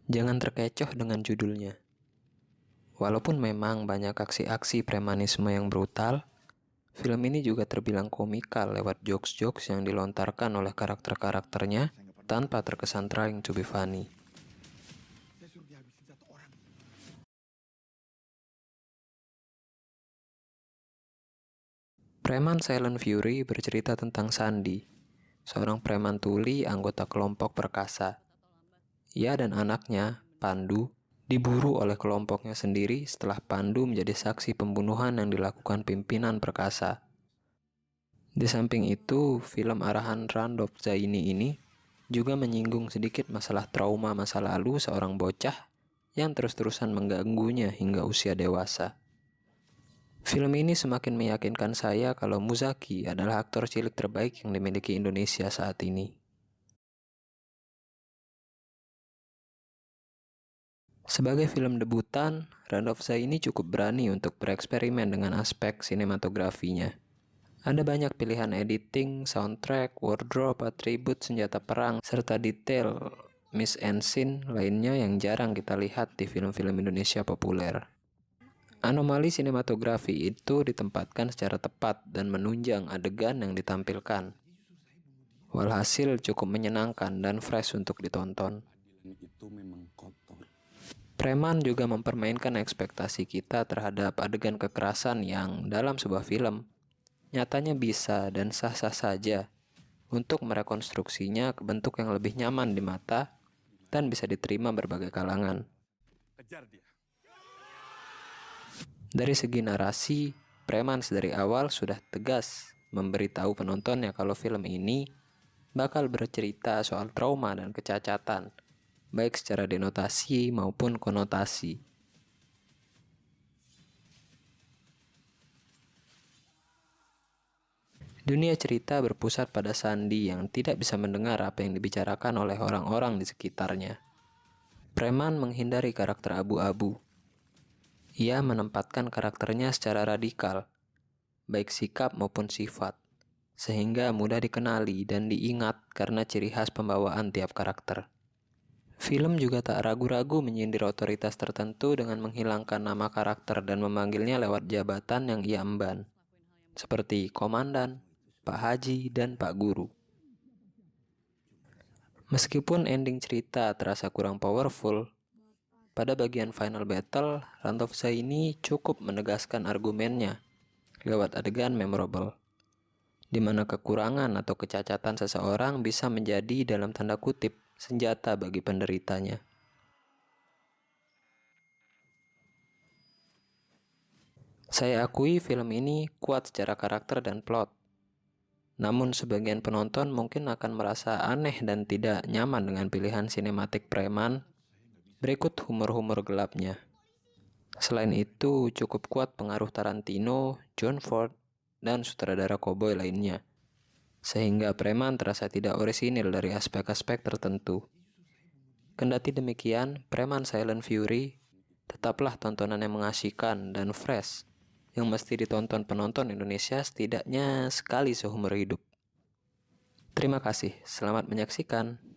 Jangan terkecoh dengan judulnya. Walaupun memang banyak aksi-aksi premanisme yang brutal, film ini juga terbilang komikal lewat jokes-jokes yang dilontarkan oleh karakter-karakternya tanpa terkesan trying to be funny. Preman Silent Fury bercerita tentang Sandy, seorang preman tuli anggota kelompok perkasa. Ia dan anaknya, Pandu, diburu oleh kelompoknya sendiri setelah Pandu menjadi saksi pembunuhan yang dilakukan pimpinan perkasa. Di samping itu, film arahan Randolph Zaini ini juga menyinggung sedikit masalah trauma masa lalu seorang bocah yang terus-terusan mengganggunya hingga usia dewasa. Film ini semakin meyakinkan saya kalau Muzaki adalah aktor cilik terbaik yang dimiliki Indonesia saat ini. Sebagai film debutan, Randolph Zaini cukup berani untuk bereksperimen dengan aspek sinematografinya. Ada banyak pilihan editing, soundtrack, wardrobe, atribut senjata perang, serta detail mise en scene lainnya yang jarang kita lihat di film-film Indonesia populer. Anomali sinematografi itu ditempatkan secara tepat dan menunjang adegan yang ditampilkan. Walhasil cukup menyenangkan dan fresh untuk ditonton. Preman juga mempermainkan ekspektasi kita terhadap adegan kekerasan yang dalam sebuah film nyatanya bisa dan sah-sah saja untuk merekonstruksinya ke bentuk yang lebih nyaman di mata dan bisa diterima berbagai kalangan. Dari segi narasi, Preman dari awal sudah tegas memberitahu penontonnya kalau film ini bakal bercerita soal trauma dan kecacatan, baik secara denotasi maupun konotasi. Dunia cerita berpusat pada Sandy yang tidak bisa mendengar apa yang dibicarakan oleh orang-orang di sekitarnya. Preman menghindari karakter abu-abu. Ia menempatkan karakternya secara radikal, baik sikap maupun sifat, sehingga mudah dikenali dan diingat karena ciri khas pembawaan tiap karakter. Film juga tak ragu-ragu menyindir otoritas tertentu dengan menghilangkan nama karakter dan memanggilnya lewat jabatan yang ia emban, seperti Komandan, Pak Haji, dan Pak Guru. Meskipun ending cerita terasa kurang powerful, pada bagian final battle, Randolph Zaini cukup menegaskan argumennya lewat adegan memorable, di mana kekurangan atau kecacatan seseorang bisa menjadi dalam tanda kutip senjata bagi penderitanya. Saya akui film ini kuat secara karakter dan plot. Namun sebagian penonton mungkin akan merasa aneh dan tidak nyaman dengan pilihan sinematik preman. Berikut humor-humor gelapnya. Selain itu, cukup kuat pengaruh Tarantino, John Ford, dan sutradara koboi lainnya. Sehingga Preman terasa tidak orisinil dari aspek-aspek tertentu. Kendati demikian, Preman Silent Fury tetaplah tontonan yang mengasihkan dan fresh, yang mesti ditonton penonton Indonesia setidaknya sekali seumur hidup. Terima kasih, selamat menyaksikan.